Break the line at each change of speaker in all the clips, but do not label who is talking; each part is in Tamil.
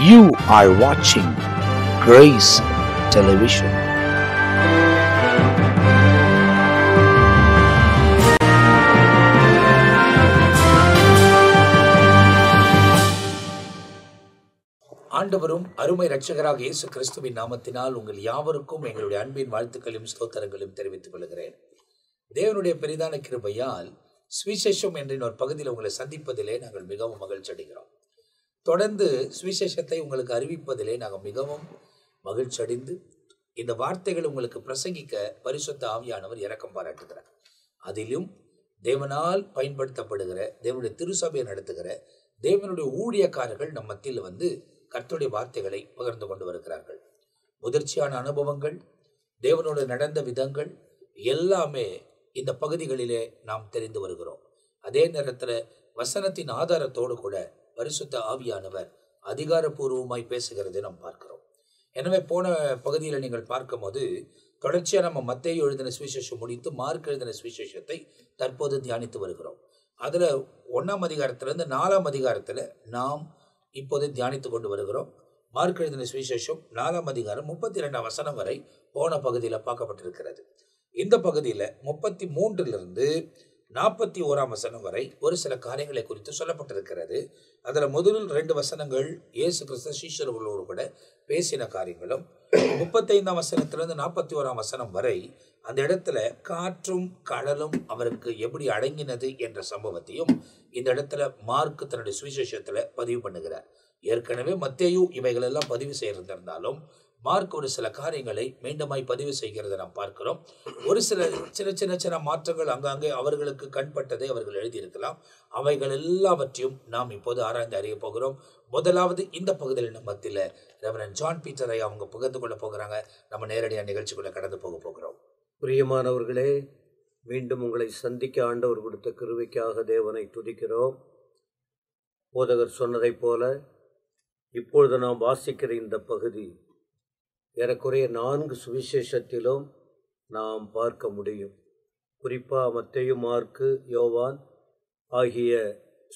You are watching Grace Television.
ஆண்டவரும் அருமை இரட்சகராக இயேசு கிறிஸ்துவின் நாமத்தினால் உங்கள் யாவருக்கும் எங்களுடைய அன்பின் வாழ்த்துக்களையும் ஸ்தோத்திரங்களையும் தெரிவித்துக் கொள்கிறேன். தேவனுடைய பெரிதான கிருபையால் சுவிசேஷம் என்ற ஒரு பகுதியில் உங்களை சந்திப்பதிலே நாங்கள் மிகவும் மகிழ்ச்சி அடைகிறோம். தொடர்ந்து சுவிசேஷத்தை உங்களுக்கு அறிவிப்பதிலே நாங்கள் மிகவும் மகிழ்ச்சி அடைந்து இந்த வார்த்தைகள் உங்களுக்கு பிரசங்கிக்க பரிசுத்த ஆவியானவர் இரக்கம் பாராட்டுகிறார். அதிலும் தேவனால் பயன்படுத்தப்படுகிற தேவனுடைய திருசபையை நடத்துகிற தேவனுடைய ஊழியக்காரர்கள் நம் மத்தியில் வந்து கர்த்தருடைய வார்த்தைகளை பகிர்ந்து கொண்டு வருகிறார்கள். முதிர்ச்சியான அனுபவங்கள், தேவனோடு நடந்த விதங்கள் எல்லாமே இந்த பகுதிகளிலே நாம் தெரிந்து வருகிறோம். அதே நேரத்தில் வசனத்தின் ஆதாரத்தோடு கூட பரிசுத்த ஆவியானவர் அதிகாரப்பூர்வமாய் பேசுகிறதை நாம் பார்க்கிறோம். எனவே போன பகுதியில் நீங்கள் பார்க்கும் போது தொடர்ச்சியாக நம்ம மத்தேயு எழுதின சுவிசேஷம் முடித்து மார்க் எழுதின சுவிசேஷத்தை தற்போது தியானித்து வருகிறோம். அதில் 1ஆம் அதிகாரத்திலிருந்து 4ஆம் அதிகாரத்தில் நாம் இப்போது தியானித்து கொண்டு வருகிறோம். மார்க் எழுதின சுவிசேஷம் 4ஆம் அதிகாரம் 32ஆம் வசனம் வரை போன பகுதியில் பார்க்கப்பட்டிருக்கிறது. இந்த பகுதியில் 33லிருந்து 41ஆம் வசனம் வரை ஒரு சில காரியங்களை குறித்து சொல்லப்பட்டிருக்கிறது. அதில் முதலில் 2 வசனங்கள் இயேசு கிறிஸ்து சீஷர்களோடு கூட பேசின காரியங்களும், 35ஆம் வசனத்திலிருந்து 41ஆம் வசனம் வரை அந்த இடத்துல காற்றும் கடலும் அவருக்கு எப்படி அடங்கினது என்ற சம்பவத்தையும் இந்த இடத்துல மார்க் தன்னுடைய சுவிசேஷத்தில் பதிவு பண்ணுகிறார். ஏற்கனவே மத்தேயு இவைகளெல்லாம் பதிவு செய்திருந்தாலும் மார்க் ஒரு சில காரியங்களை மீண்டுமாய் பதிவு செய்கிறதை நாம் பார்க்கிறோம். ஒரு சில சின்ன மாற்றங்கள் அங்கங்கே அவர்களுக்கு கண்பட்டதை அவர்கள் எழுதியிருக்கலாம். அவைகள் எல்லாவற்றையும் நாம் இப்போது ஆராய்ந்து அறிய போகிறோம். முதலாவது இந்த பகுதியில் நம்ம மத்தியில் ரெவரண்ட் ஜான் பீட்டரை அவங்க பகிர்ந்து கொள்ள போகிறாங்க. நம்ம நேரடியாக நிகழ்ச்சிக்குள்ள கடந்து போகிறோம்.
பிரியமானவர்களே, மீண்டும் உங்களை சந்திக்க ஆண்டவர் கொடுத்த கிருபைக்காக தேவனை துதிக்கிறோம். போதகர் சொன்னதைப் போல இப்பொழுது நாம் வாசிக்கிற இந்த பகுதி ஏறக்குறைய 4 சுவிசேஷத்திலும் நாம் பார்க்க முடியும். குறிப்பாக மத்தேயு, மார்க்கு, யோவான் ஆகிய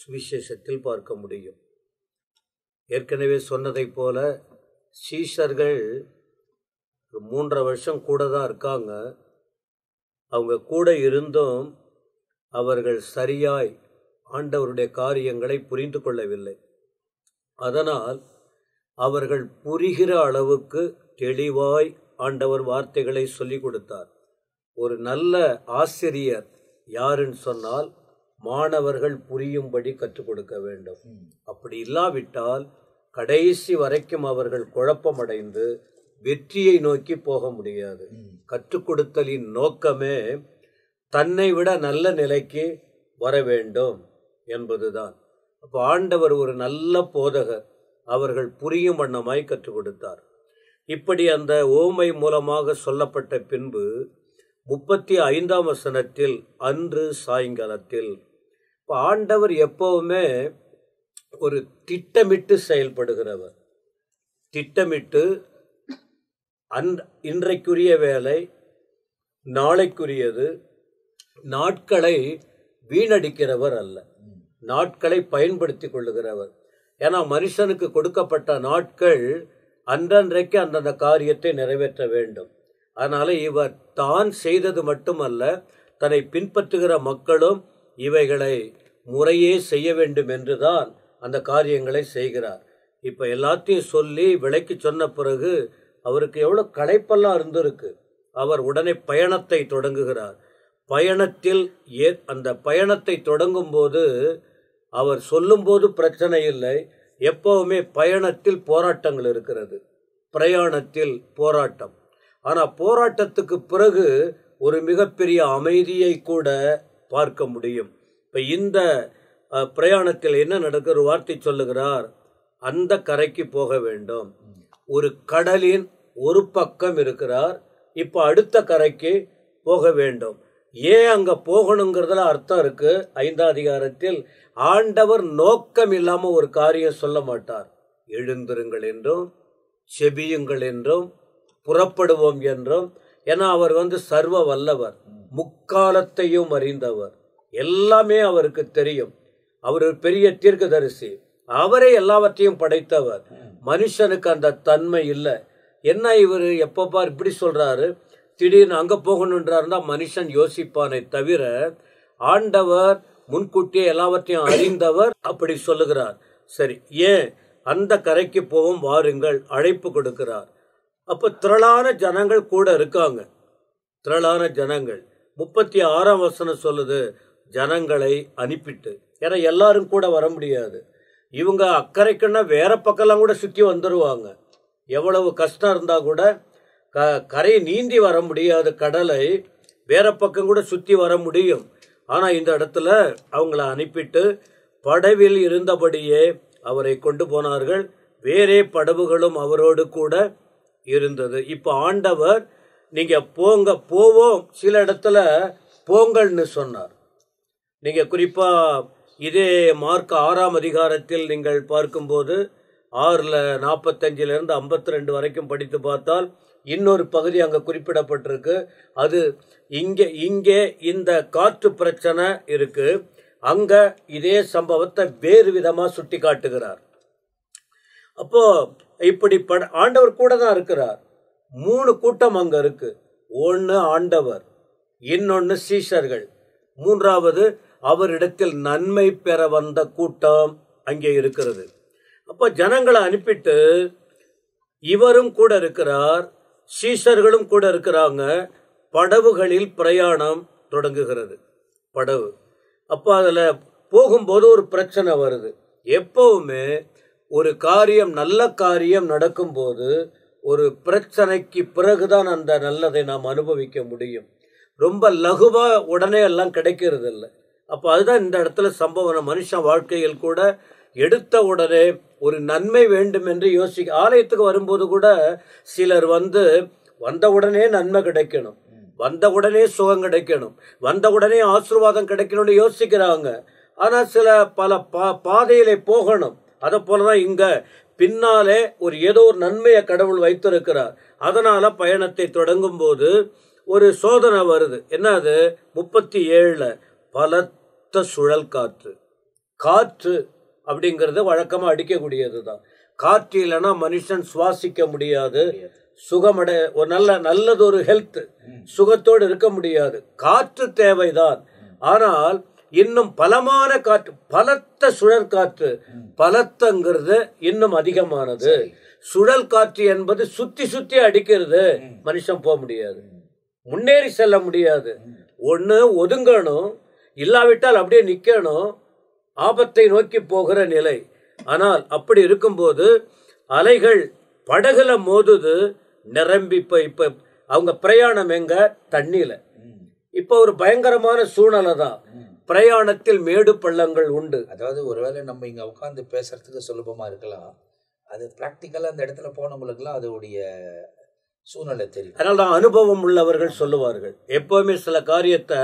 சுவிசேஷத்தில் பார்க்க முடியும். ஏற்கனவே சொன்னதைப் போல சீஷர்கள் 3.5 வருஷம் கூட தான் இருக்காங்க. அவங்க கூட இருந்தும் அவர்கள் சரியாய் ஆண்டவருடைய காரியங்களை புரிந்து கொள்ளவில்லை. அதனால் அவர்கள் புரிகிற அளவுக்கு தெளிவாய் ஆண்டவர் வார்த்தைகளை சொல்லிக் கொடுத்தார். ஒரு நல்ல ஆசிரியர் யாருன்னு சொன்னால் மாணவர்கள் புரியும்படி கற்றுக் கொடுக்க வேண்டும். அப்படி இல்லாவிட்டால் கடைசி வரைக்கும் அவர்கள் குழப்பமடைந்து வெற்றியை நோக்கி போக முடியாது. கற்றுக் கொடுத்தலின் நோக்கமே தன்னை விட நல்ல நிலைக்கு வர வேண்டும் என்பதுதான். அப்போ ஆண்டவர் ஒரு நல்ல போதகர், அவர்கள் புரியும் வண்ணமாய் கற்றுக் கொடுத்தார். இப்படி அந்த ஓமை மூலமாக சொல்லப்பட்ட பின்பு 35ஆம் வசனத்தில் அன்று சாயங்காலத்தில், இப்போ ஆண்டவர் எப்பவுமே ஒரு திட்டமிட்டு செயல்படுகிறவர். திட்டமிட்டு இன்றைக்குரிய வேலை நாளைக்குரியது, நாட்களை வீணடிக்கிறவர் அல்ல, நாட்களை பயன்படுத்தி கொள்ளுகிறவர். ஏன்னா மனுஷனுக்கு கொடுக்கப்பட்ட நாட்கள் அன்றன்றைக்கு அந்தந்த காரியத்தை நிறைவேற்ற வேண்டும். அதனால இவர் தான் செய்தது மட்டுமல்ல, தன்னை பின்பற்றுகிற மக்களும் இவைகளை முறையே செய்ய வேண்டும் என்றுதான் அந்த காரியங்களை செய்கிறார். இப்போ எல்லாத்தையும் சொல்லி விலைக்கு சொன்ன பிறகு அவருக்கு எவ்வளோ களைப்பெல்லாம் இருந்திருக்கு. அவர் உடனே பயணத்தை தொடங்குகிறார். பயணத்தில் அந்த பயணத்தை தொடங்கும் போது அவர் சொல்லும்போது பிரச்சனை இல்லை. எப்பவுமே பயணத்தில் போராட்டங்கள் இருக்கிறது, பிரயாணத்தில் போராட்டம். ஆனால் போராட்டத்துக்கு பிறகு ஒரு மிகப்பெரிய அமைதியை கூட பார்க்க முடியும். இப்போ இந்த பிரயாணத்தில் என்ன நடக்கிற ஒரு வார்த்தை சொல்லுகிறார், அந்த கரைக்கு போக வேண்டும். ஒரு கடலின் ஒரு பக்கம் இருக்கிறார், இப்போ அடுத்த கரைக்கு போக வேண்டும். ஏன் அங்கே போகணுங்கிறதுல அர்த்தம் இருக்கு. 5ஆம் அதிகாரத்தில் ஆண்டவர் நோக்கம் இல்லாமல் ஒரு காரியம் சொல்ல மாட்டார். எழுந்திருங்கள் என்றும் செபியுங்கள் என்றும் புறப்படுவோம் என்றும். ஏன்னா அவர் சர்வ வல்லவர், முக்காலத்தையும் அறிந்தவர், எல்லாமே அவருக்கு தெரியும். அவர் ஒரு பெரிய தீர்க்கதரிசி. அவரே எல்லாவற்றையும் படைத்தவர். மனுஷனுக்கு அந்த தன்மை இல்லை. என்ன இவர் எப்பப்பா இப்படி சொல்றாரு, திடீர்னு அங்க போகணுன்றாருந்தா மனுஷன் யோசிப்பானே தவிர, ஆண்டவர் முன்கூட்டியே எல்லாவற்றையும் அறிந்தவர் அப்படி சொல்லுகிறார். சரி, ஏன் அந்த கரைக்கு போவோம் வாருங்கள், அழைப்பு கொடுக்கிறார். அப்ப திரளான ஜனங்கள் கூட இருக்காங்க. திரளான ஜனங்கள் 36ஆம் வசனம் சொல்லுது, ஜனங்களை அனுப்பிட்டு. ஏன்னா எல்லாரும் கூட வர முடியாது. இவங்க அக்கறைக்குன்னா வேற பக்கம்லாம் கூட சுற்றி வந்துடுவாங்க. எவ்வளவு கஷ்டம் இருந்தால் கூட கரையை நீந்தி வர முடியாத கடலை வேற பக்கம் கூட சுற்றி வர முடியும். ஆனால் இந்த இடத்துல அவங்கள அனுப்பிட்டு படவில் இருந்தபடியே அவரை கொண்டு போனார்கள். வேறே படவுகளும் அவரோடு கூட இருந்தது. இப்போ ஆண்டவர் நீங்கள் போவோம், சில இடத்துல போங்கள்னு சொன்னார். நீங்கள் குறிப்பாக இதே மார்க் 6ஆம் அதிகாரத்தில் நீங்கள் பார்க்கும்போது 6:45 52 வரைக்கும் படித்து பார்த்தால் இன்னொரு பகுதி அங்கே குறிப்பிடப்பட்டிருக்கு. அது இங்கே இந்த காற்று பிரச்சனை இருக்கு, அங்க இதே சம்பவத்தை வேறு விதமாக சுட்டி காட்டுகிறார். அப்போ இப்படி ஆண்டவர் கூட தான் இருக்கிறார். 3 கூட்டம் அங்க இருக்கு. ஒன்று ஆண்டவர், இன்னொன்று சீஷர்கள், மூன்றாவது அவரிடத்தில் நன்மை பெற வந்த கூட்டம் அங்கே இருக்கிறது. அப்ப ஜனங்களை அனுப்பிட்டு இவரும் கூட இருக்கிறார், சீஷர்களும் கூட இருக்கிறாங்க. படவுகளில் பிரயாணம் தொடங்குகிறது. படவு அப்போ அதில் போகும்போது ஒரு பிரச்சனை வருது. எப்பவுமே ஒரு காரியம், நல்ல காரியம் நடக்கும்போது ஒரு பிரச்சனைக்கு பிறகுதான் அந்த நல்லதை நாம் அனுபவிக்க முடியும். ரொம்ப லகுவா உடனே எல்லாம் கிடைக்கிறது இல்லை. அப்போ அதுதான் இந்த இடத்துல சம்பவம். மனுஷன் வாழ்க்கையில் கூட எடுத்த உடனே ஒரு நன்மை வேண்டும் என்று ஆலயத்துக்கு வரும்போது கூட சிலர் வந்த உடனே நன்மை கிடைக்கணும், வந்த உடனே சுகம் கிடைக்கணும், வந்த உடனே ஆசீர்வாதம் கிடைக்கணும்னு யோசிக்கிறாங்க. ஆனால் சில பல பாதையிலே போகணும். அதை போலதான் இங்க பின்னாலே ஏதோ ஒரு நன்மையை கடவுள் வைத்திருக்கிறார். அதனால பயணத்தை தொடங்கும் போது ஒரு சோதனை வருது. என்னது? 37 பலத்த சுழல் காற்று. காற்று அப்படிங்கிறது வழக்கமா அடிக்கக்கூடியது தான். காற்று இல்லைன்னா மனுஷன் சுவாசிக்க முடியாது, சுகமடை ஒரு நல்லதொரு ஹெல்த் சுகத்தோடு இருக்க முடியாது. காற்று தேவைதான். ஆனால் இன்னும் பலமான காற்று, பலத்த சுழல் காற்று. பலத்தங்கிறது இன்னும் அதிகமானது. சுழல் காற்று என்பது சுத்தி சுத்தி அடிக்கிறது. மனுஷன் போக முடியாது, முன்னேறி செல்ல முடியாது. ஒண்ணு ஒதுங்கணும், இல்லாவிட்டால் அப்படியே நிக்கணும், ஆபத்தை நோக்கி போகிற நிலை. ஆனால் அப்படி இருக்கும்போது அலைகள் படகுல மோதுது, நிரம்பி இப்ப அவங்க பிரயாணம் எங்க? தண்ணியில. இப்ப ஒரு பயங்கரமான சூழ்நிலை தான். பிரயாணத்தில் மேடு பள்ளங்கள் உண்டு.
அதாவது ஒருவேளை நம்ம இங்க உட்கார்ந்து பேசுறதுக்கு சுலபமா இருக்கலாம், அது பிராக்டிக்கலா அந்த இடத்துல போனவங்களுக்குலாம் அதோடைய சூழ்நிலை தெரியும்.
அதனால தான் அனுபவம் உள்ளவர்கள் சொல்லுவார்கள். எப்பவுமே சில காரியத்தை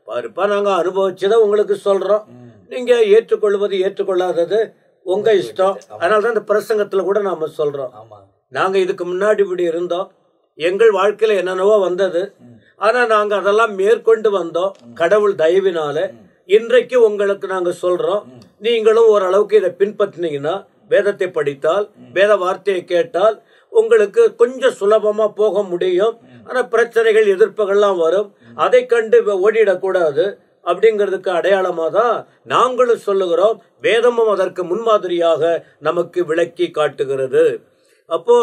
பாருப்பா, நாங்க அனுபவிச்சுதான் உங்களுக்கு சொல்றோம், நீங்க ஏற்றுக்கொள்வது ஏற்றுக்கொள்ளாதது உங்க இஷ்டம். அதனாலதான் இந்த பிரசங்கத்துல கூட நாம சொல்றோம், நாங்க இதுக்கு முன்னாடி இப்படி இருந்தோம், எங்கள் வாழ்க்கையில என்னென்னவோ வந்தது, ஆனா நாங்க அதெல்லாம் மேற்கொண்டு வந்தோம் கடவுள் தயவினால. இன்றைக்கு உங்களுக்கு நாங்க சொல்றோம், நீங்களும் ஓரளவுக்கு இதை பின்பற்றினீங்கன்னா, வேதத்தை படித்தால், வேத வார்த்தையை கேட்டால் உங்களுக்கு கொஞ்சம் சுலபமா போக முடியும். ஆனா பிரச்சனைகள், எதிர்ப்புகள்லாம் வரும். அதை கண்டு ஓடிடக்கூடாது. அப்படிங்கிறதுக்கு அடையாளமா தான் நாங்களும் சொல்லுகிறோம். வேதமும் அதற்கு முன்மாதிரியாக நமக்கு விளக்கி காட்டுகிறது. அப்போ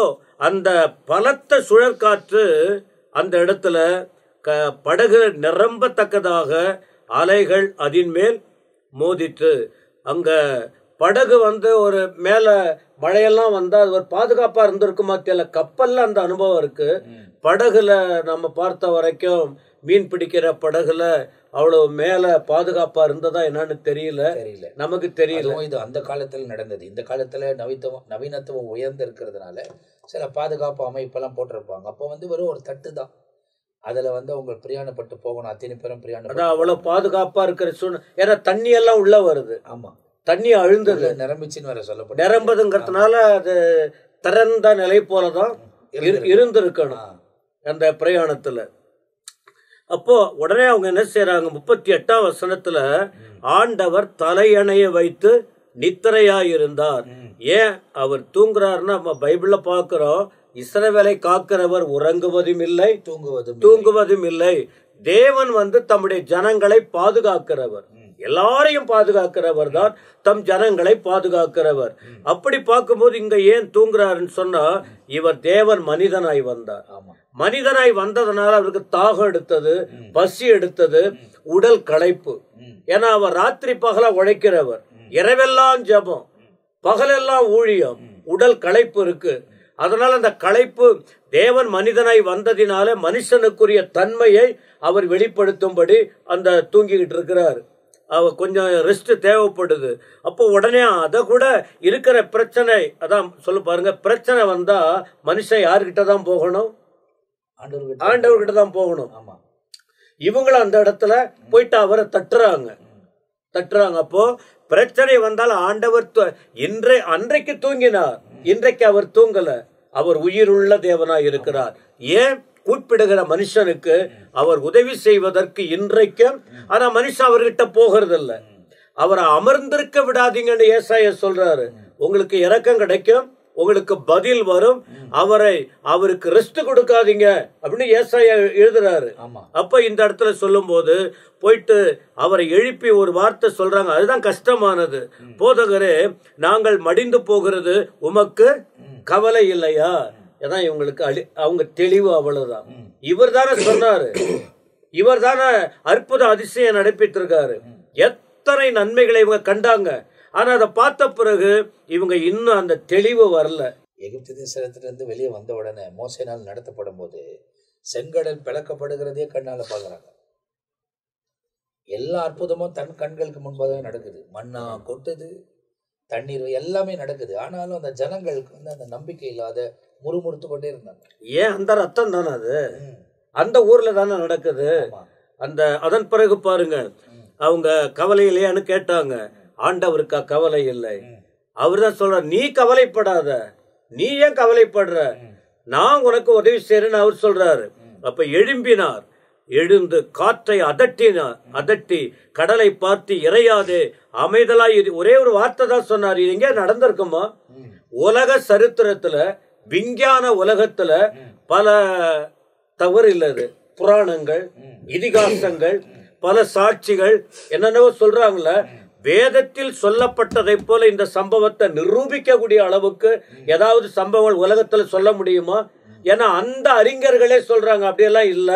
அந்த பலத்த சுழற்காற்று அந்த இடத்துல படகு நிரம்பத்தக்கதாக அலைகள் அதன் மேல் மோதிட்டு, அங்க படகு ஒரு மேல மழையெல்லாம் வந்தா அது ஒரு பாதுகாப்பா இருந்திருக்குமா தெரியல. கப்பல்ல அந்த அனுபவம் இருக்கு. படகுல நம்ம பார்த்த வரைக்கும் மீன் பிடிக்கிற படகுல அவ்வளவு மேல பாதுகாப்பா இருந்ததா என்னன்னு தெரியல, நமக்கு தெரியல.
இது அந்த காலத்துல நடந்தது. இந்த காலத்துல நவீனத்துவம் உயர்ந்து இருக்கிறதுனால சில பாதுகாப்பு அமைப்பெல்லாம் போட்டிருப்பாங்க. அப்போ வெறும் ஒரு தட்டு தான், அதுல அவங்க பிரயாணப்பட்டு போகணும். அத்தனை பேரும் பிரயாணம்
அவ்வளவு பாதுகாப்பா இருக்கிற சூழ்நிலை. ஏன்னா தண்ணி எல்லாம் உள்ள வருது.
ஆமா,
தண்ணி அழுந்தது,
நிரம்பிச்சுன்னு வேற சொல்லப்படும்.
நிரம்புதுங்கிறதுனால அது திறந்த நிலை போலதான் இருந்திருக்கணும் அந்த பிரயாணத்துல. அப்போ உடனே அவங்க என்ன செய்யறாங்க? 38ஆம் வசனத்துல ஆண்டவர் தலையணைய வைத்து நித்திரையாயிருந்தார். ஏன் அவர் தூங்குறாருன்னா நம்ம பைபிள்ல பார்க்கிறோம், இஸ்ரவேலை காக்கிறவர் உறங்குவதும் இல்லை தூங்குவதும் இல்லை. தேவன் தம்முடைய ஜனங்களை பாதுகாக்கிறவர், எல்லாரையும் பாதுகாக்கிறவர் தான், தம் ஜனங்களை பாதுகாக்கிறவர். அப்படி பார்க்கும்போது இங்க ஏன் தூங்குறாருன்னு சொன்னா, இவர் தேவன் மனிதனாய் வந்தார். மனிதனாய் வந்ததுனால அவருக்கு தாகம் எடுத்தது, பசி எடுத்தது, உடல் களைப்பு. ஏன்னா அவர் ராத்திரி பகலா உழைக்கிறவர், இரவெல்லாம் ஜெபம், பகலெல்லாம் ஊழியம், உடல் களைப்பு இருக்கு. அதனால அந்த களைப்பு தேவன் மனிதனாய் வந்ததினால மனுஷனுக்குரிய தன்மையை அவர் வெளிப்படுத்தும்படி அந்த தூங்கிக்கிட்டு இருக்கிறார். அவர் கொஞ்சம் ரெஸ்ட் தேவைப்படுது. அப்போ உடனே அதை கூட இருக்கிற பிரச்சனை, அதான் சொல்ல பாருங்க, பிரச்சனை வந்தா மனுஷன் யாருக்கிட்ட தான் போகணும்? ஆண்டவர்கிட்ட தான் போகணும். இவங்களும் அந்த இடத்துல போயிட்டு அவரை தட்டுறாங்க. அப்போ பிரச்சனை வந்தால் ஆண்டவர் அன்றைக்கு தூங்கினார், இன்றைக்கு அவர் தூங்கல. அவர் உயிருள்ள தேவனாய் இருக்கிறார். ஏன் கூப்பிடுகிற மனுஷனுக்கு அவர் உதவி செய்வதற்கு இன்றைக்கும். ஆனா மனுஷன் அவர்கிட்ட போகிறது இல்ல. அவரை அமர்ந்திருக்க விடாதீங்கன்னு ஏசாயா சொல்றாரு. உங்களுக்கு இரக்கம் கிடைக்கும், உங்களுக்கு பதில் வரும், அவருக்கு ரெஸ்ட் கொடுக்காதீங்க அப்படின்னு ஏசாயா எழுதுறாரு. அப்ப இந்த இடத்துல சொல்லும் போது போயிட்டு அவரை எழுப்பி ஒரு வார்த்தை சொல்றாங்க. அதுதான் கஷ்டமானது. போதகரே, நாங்கள் மடிந்து போகிறது உமக்கு கவலை இல்லையா? ஏதான் இவங்களுக்கு அவங்க தெளிவு அவ்வளவுதான். இவர் தானே சொன்னாரு, இவர் தானே அற்புத அதிசயம் நடப்பித்திருக்காரு. எத்தனை நன்மைகளை இவங்க கண்டாங்க. ஆனா அதை பார்த்த பிறகு இவங்க இன்னும் அந்த தெளிவு வரல.
எகிப்து தேசத்திலிருந்து வெளியே வந்த உடனே மோசேனால் நடத்தப்படும் போது செங்கடல் பிளக்கப்படுகிறதே கண்ணால பாக்குறாங்க. எல்லா அற்புதமும் தன் கண்களுக்கு முன்பாக நடக்குது. மண்ணா கொட்டுது, தண்ணீர் எல்லாமே நடக்குது. ஆனாலும் அந்த ஜனங்களுக்கு அந்த நம்பிக்கை இல்லாத முறுமுறுத்து கொண்டே இருந்தாங்க.
ஏன்? அந்த ரத்தம் தானே அது, அந்த ஊர்ல தானே நடக்குது. அதன் பிறகு பாருங்க, அவங்க கவலை இல்லையான்னு கேட்டாங்க. ஆண்டவருக்கா கவலை இல்லை. அவர் தான் சொல்ற, நீ கவலைப்படாத, நீ ஏன் கவலைப்படுற, நான் உனக்கு உதவி செய்யறேன்னு அவர் சொல்றாரு. அப்ப எழும்பினார், எழுந்து காற்றை அதட்டி கடலை பார்த்து இறையாதே அமைதலாய். ஒரே ஒரு வார்த்தை தான் சொன்னார். இது எங்கே நடந்திருக்குமா? உலக சரித்திரத்துல, விஞ்ஞான உலகத்துல பல தவறு இல்லது. புராணங்கள், இதிகாசங்கள், பல சாட்சிகள் என்னென்னவோ சொல்றாங்கள. வேதத்தில் சொல்லப்பட்டதை போல இந்த சம்பவத்தை நிரூபிக்கக்கூடிய அளவுக்கு ஏதாவது சம்பவங்கள் உலகத்துல சொல்ல முடியுமா? ஏன்னா அந்த அறிஞர்களே சொல்றாங்க அப்படியெல்லாம் இல்ல.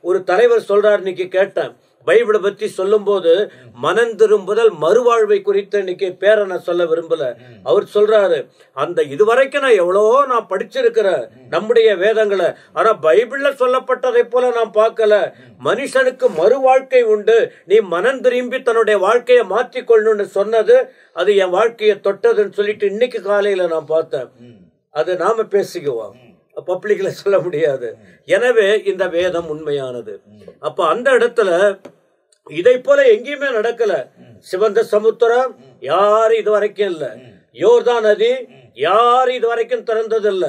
ஒரு தலைவர் சொல்றாரு, இன்னைக்கு கேட்டேன், பைபிளை பற்றி சொல்லும் போது மனம் திரும்புதல் மறுவாழ்வை குறித்து இன்னைக்கு பேரை நான் சொல்ல விரும்பல. அவர் சொல்றாரு, அந்த இதுவரைக்கும் நான் படிச்சிருக்கிறேன் நம்முடைய வேதங்களை, ஆனா பைபிள்ல சொல்லப்பட்டதை போல நான் பார்க்கல. மனுஷனுக்கு மறு வாழ்க்கை உண்டு, நீ மனம் திரும்பி தன்னுடைய வாழ்க்கையை மாற்றிக்கொள்ளணும்னு சொன்னது, அது என் வாழ்க்கையை தொட்டதுன்னு சொல்லிட்டு இன்னைக்கு காலையில நான் பார்த்தேன். அது நாம பேசிக்குவோம், பப்ளிக்ல சொல்ல முடியாது. எனவே இந்த வேதம் உண்மையானது. அப்ப அந்த இடத்துல இதை போல எங்கேயுமே நடக்கல. சிவந்த சமுத்திரம் யாரும் இது வரைக்கும் இல்ல. யோர்தான் நதி யாரும் இது வரைக்கும் திறந்தது இல்ல.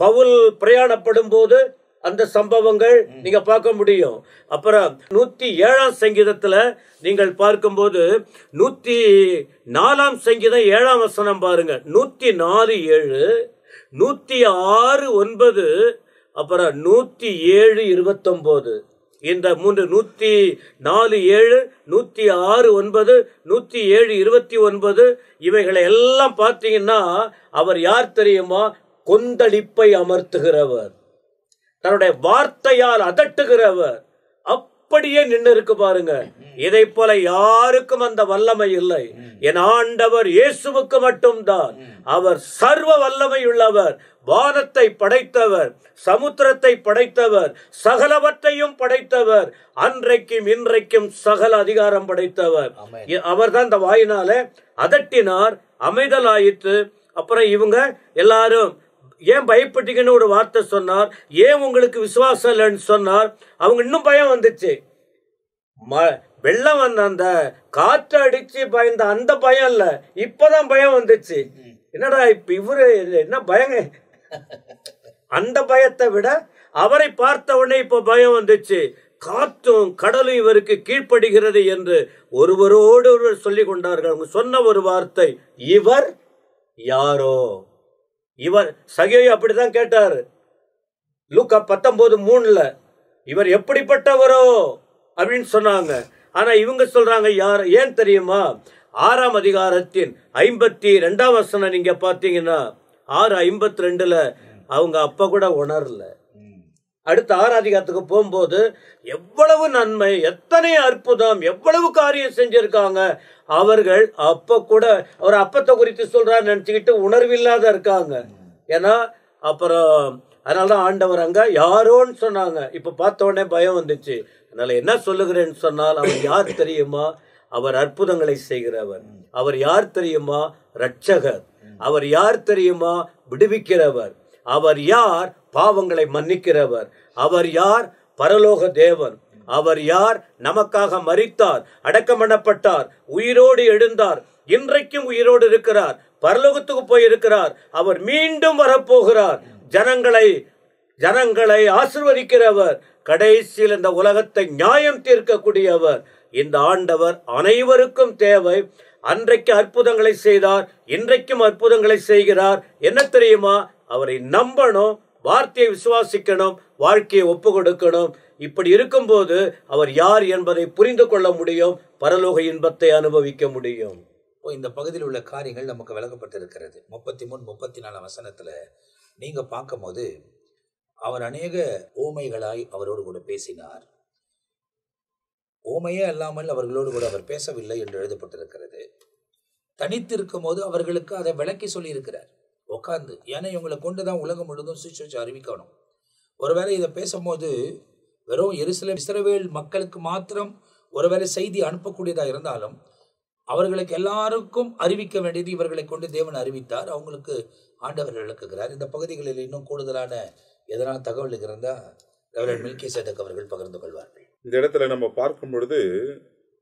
பவுல் பிரயாணப்படும் போது அந்த சம்பவங்கள் நீங்க பார்க்க முடியும். அப்புறம் 107ஆம் சங்கீதத்துல நீங்கள் பார்க்கும்போது 104ஆம் சங்கீதம் 7ஆம் வசனம் பாருங்க. 104:7, 106:9, அப்புறம் 107:29. இந்த 104:7, 106:9, 107:29 இவைகளை எல்லாம் பார்த்தீங்கன்னா அவர் யார் தெரியுமா? கொந்தளிப்பை அமர்த்துகிறவர், தன்னுடைய வார்த்தையால் அதட்டுகிறவர். அப்படியே நின்று இருக்கு பாருங்க. இதை போல யாருக்கும் அந்த வல்லமை இல்லை. என் ஆண்டவர் இயேசுவுக்கு மட்டும்தான். அவர் சர்வ வல்லமை உள்ளவர், வானத்தை படைத்தவர், சமுத்திரத்தை படைத்தவர், சகலவற்றையும் படைத்தவர், அன்றைக்கும் இன்றைக்கும் சகல அதிகாரம் படைத்தவர். அவர் தான் இந்த வாயினால அதட்டினார், அமைதலாயிற்று. அப்புறம் இவங்க எல்லாரும் ஏன் பயப்பட்டீங்கன்னு ஒரு வார்த்தை சொன்னார். ஏன் உங்களுக்கு விசுவாசம் இல்லைன்னு சொன்னார். அவங்க இன்னும் பயம் வந்துச்சு. வெள்ளம் வந்த அந்த காற்று அடிச்சு பயந்த அந்த பயம் இல்ல, இப்பதான் பயம் வந்துச்சு. என்னடா இப்ப இவரு என்ன பயங்க? அந்த பயத்தை விட அவரை பார்த்த உடனே இப்ப பயம் வந்துச்சு. காற்றும் கடலும் இவருக்கு கீழ்ப்படுகிறது என்று ஒருவரோடு ஒருவர் சொல்லிக் கொண்டார்கள். அவங்க சொன்ன ஒரு வார்த்தை, இவர் யாரோ? இவர் சகேயு அப்படிதான் கேட்டாரு. லூக்கா 19:3 இவர் எப்படிப்பட்டவரோ அப்படின்னு சொன்னாங்க. ஆனா இவங்க சொல்றாங்க யார்? ஏன் தெரியுமா? 6ஆம் அதிகாரத்தின் 52ஆம் வசனம் நீங்க பாத்தீங்கன்னா 6:52 அவங்க அப்ப கூட உணரல. அடுத்த 6ஆம் அதிகாரத்துக்கு போகும்போது எவ்வளவு நன்மை, எத்தனை அற்புதம், எவ்வளவு காரியம் செஞ்சிருக்காங்க. அவர்கள் அப்ப கூட ஒரு அப்பத்தை குறித்து சொல்றாரு நினைச்சுக்கிட்டு உணர்வில்லாத இருக்காங்க. ஏன்னா அப்புறம் அதனாலதான் ஆண்டவர் அங்க யாரோன்னு சொன்னாங்க. இப்ப பார்த்த உடனே பயம் வந்துச்சு. அதனால என்ன சொல்லுகிறேன்னு சொன்னால், அவர் யார் தெரியுமா? அவர் அற்புதங்களை செய்கிறவர். அவர் யார் தெரியுமா? இரட்சகர். அவர் யார் தெரியுமா? விடுவிக்கிறவர். அவர் யார்? பாவங்களை மன்னிக்கிறவர். அவர் யார்? பரலோக தேவன். அவர் யார்? நமக்காக மரித்தார், அடக்கம் பண்ணப்பட்டார், உயிரோடு எழுந்தார், இன்றைக்கும் உயிரோடு இருக்கிறார், பரலோகத்துக்கு போயிருக்கிறார், அவர் மீண்டும் வரப்போகிறார், ஜனங்களை ஆசீர்வதிக்கிறவர், கடைசியில் இந்த உலகத்தை நியாயம் தீர்க்கக்கூடியவர். இந்த ஆண்டவர் அனைவருக்கும் தேவை. அன்றைக்கு அற்புதங்களை செய்தார், இன்றைக்கும் அற்புதங்களை செய்கிறார். என்ன தெரியுமா? அவரை நம்பணும், வார்த்தையை விசுவாசிக்கணும், வாழ்க்கையை ஒப்பு கொடுக்கணும். இப்படி இருக்கும்போது அவர் யார் என்பதை புரிந்து கொள்ள முடியும், பரலோக இன்பத்தை அனுபவிக்க முடியும்.
இந்த பகுதியில் உள்ள காரியங்கள் நமக்கு விளக்கப்பட்டிருக்கிறது. 33, 34 வசனத்துல நீங்க பார்க்கும் போது அவர் அநேக ஓமைகளாய் அவரோடு கூட பேசினார். ஓமையே அல்லாமல் அவர்களோடு கூட அவர் பேசவில்லை என்று எழுதப்பட்டிருக்கிறது. தனித்து இருக்கும் போது அவர்களுக்கு அதை விளக்கி சொல்லி இருக்கிறார் உட்கார்ந்து. ஏன்னா இவங்களை கொண்டுதான் உலகம் முழுவதும் சுவிசேஷம் அறிவிக்கணும். ஒருவேளை இதை பேசும்போது வெறும் இஸ்ரவேல் மக்களுக்கு மாத்திரம் ஒருவேளை செய்தி அனுப்பக்கூடியதா இருந்தாலும் அவர்களுக்கு எல்லாருக்கும் அறிவிக்க வேண்டியது இவர்களை கொண்டு தேவன் அறிவித்தார். அவங்களுக்கு ஆண்டவர் விளக்குகிறார். இந்த பகுதிகளில் இன்னும் கூடுதலான எதனால் தகவல் இருந்தா ரெவரண்ட் மெல்கிசேதேக் அவர்கள் பகிர்ந்து கொள்வார்கள்.
இந்த இடத்துல நம்ம பார்க்கும் பொழுது